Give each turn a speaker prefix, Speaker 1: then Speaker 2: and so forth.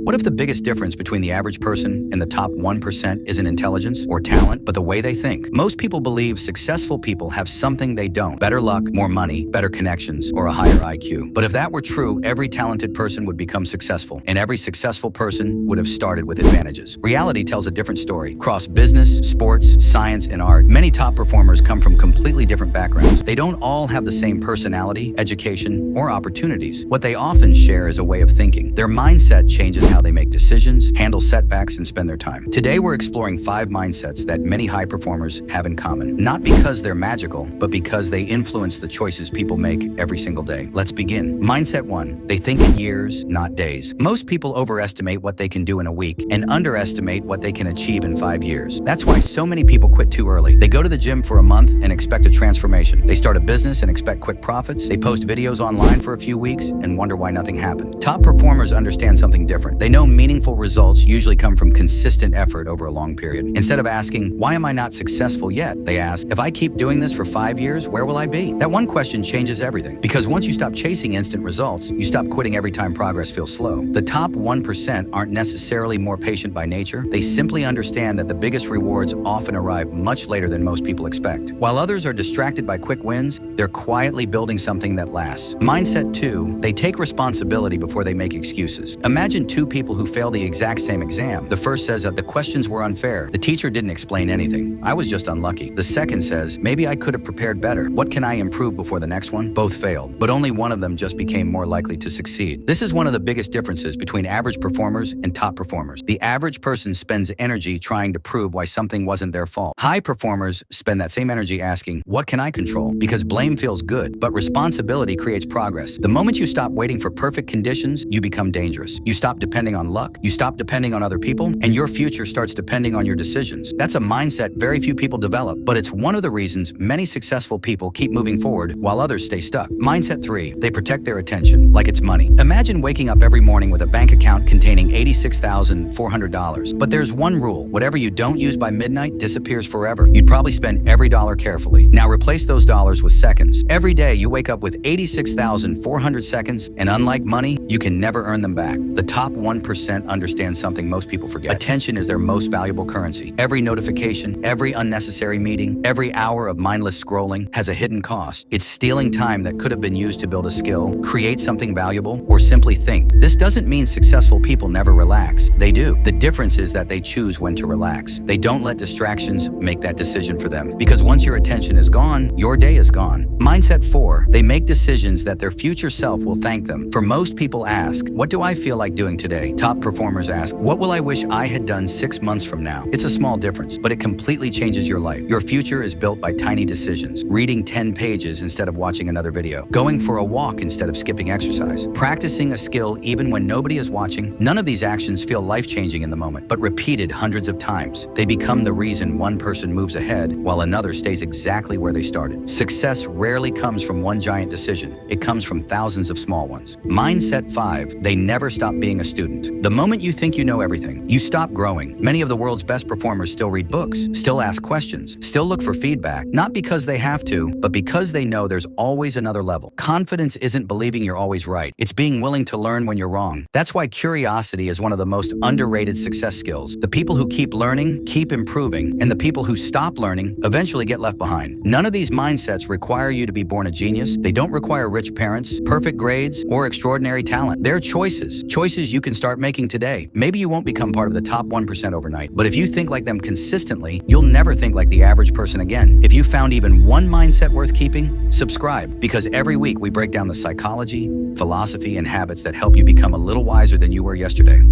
Speaker 1: What if the biggest difference between the average person and the top 1% isn't intelligence or talent, but the way they think? Most people believe successful people have something they don't. Better luck, more money, better connections, or a higher IQ. But if that were true, every talented person would become successful, and every successful person would have started with advantages. Reality tells a different story. Across business, sports, science, and art, many top performers come from completely different backgrounds. They don't all have the same personality, education, or opportunities. What they often share is a way of thinking. Their mindset changes how they make decisions, handle setbacks, and spend their time. Today, we're exploring 5 mindsets that many high performers have in common. Not because they're magical, but because they influence the choices people make every single day. Let's begin. Mindset 1. They think in years, not days. Most people overestimate what they can do in a week and underestimate what they can achieve in 5 years. That's why so many people quit too early. They go to the gym for a month and expect a transformation. They start a business and expect quick profits. They post videos online for a few weeks and wonder why nothing happened. Top performers understand something different. They know meaningful results usually come from consistent effort over a long period. Instead of asking, why am I not successful yet? They ask, if I keep doing this for 5 years, where will I be? That one question changes everything. Because once you stop chasing instant results, you stop quitting every time progress feels slow. The top 1% aren't necessarily more patient by nature. They simply understand that the biggest rewards often arrive much later than most people expect. While others are distracted by quick wins, they're quietly building something that lasts. Mindset 2, they take responsibility before they make excuses. Imagine 2 people who fail the exact same exam. The first says that the questions were unfair. The teacher didn't explain anything. I was just unlucky. The second says, maybe I could have prepared better. What can I improve before the next one? Both failed, but only one of them just became more likely to succeed. This is one of the biggest differences between average performers and top performers. The average person spends energy trying to prove why something wasn't their fault. High performers spend that same energy asking, what can I control? Because blame feels good, but responsibility creates progress. The moment you stop waiting for perfect conditions, you become dangerous. You stop depending on luck, you stop depending on other people, and your future starts depending on your decisions. That's a mindset very few people develop, but it's one of the reasons many successful people keep moving forward while others stay stuck. Mindset 3, they protect their attention like it's money. Imagine waking up every morning with a bank account containing $86,400. But there's one rule: whatever you don't use by midnight disappears forever. You'd probably spend every dollar carefully. Now replace those dollars with seconds. Every day you wake up with 86,400 seconds, and unlike money, you can never earn them back. The top 1% understand something most people forget. Attention is their most valuable currency. Every notification, every unnecessary meeting, every hour of mindless scrolling has a hidden cost. It's stealing time that could have been used to build a skill, create something valuable, or simply think. This doesn't mean successful people never relax. They do. The difference is that they choose when to relax. They don't let distractions make that decision for them. Because once your attention is gone, your day is gone. Mindset 4, they make decisions that their future self will thank them. For most people ask, what do I feel like doing today? Top performers ask, what will I wish I had done 6 months from now? It's a small difference, but it completely changes your life. Your future is built by tiny decisions. Reading 10 pages instead of watching another video. Going for a walk instead of skipping exercise. Practicing a skill even when nobody is watching. None of these actions feel life-changing in the moment, but repeated hundreds of times, they become the reason one person moves ahead while another stays exactly where they started. Success rarely comes from one giant decision. It comes from thousands of small ones. Mindset 5, they never stop being a student. The moment you think you know everything, you stop growing. Many of the world's best performers still read books, still ask questions, still look for feedback, not because they have to, but because they know there's always another level. Confidence isn't believing you're always right. It's being willing to learn when you're wrong. That's why curiosity is one of the most underrated success skills. The people who keep learning, keep improving, and the people who stop learning eventually get left behind. None of these mindsets require you to be born a genius. They don't require rich parents, perfect grades, or extraordinary talent. They're choices you can start making today. Maybe you won't become part of the top 1% overnight, but if you think like them consistently, you'll never think like the average person again. If you found even one mindset worth keeping, subscribe, because every week we break down the psychology, philosophy, and habits that help you become a little wiser than you were yesterday.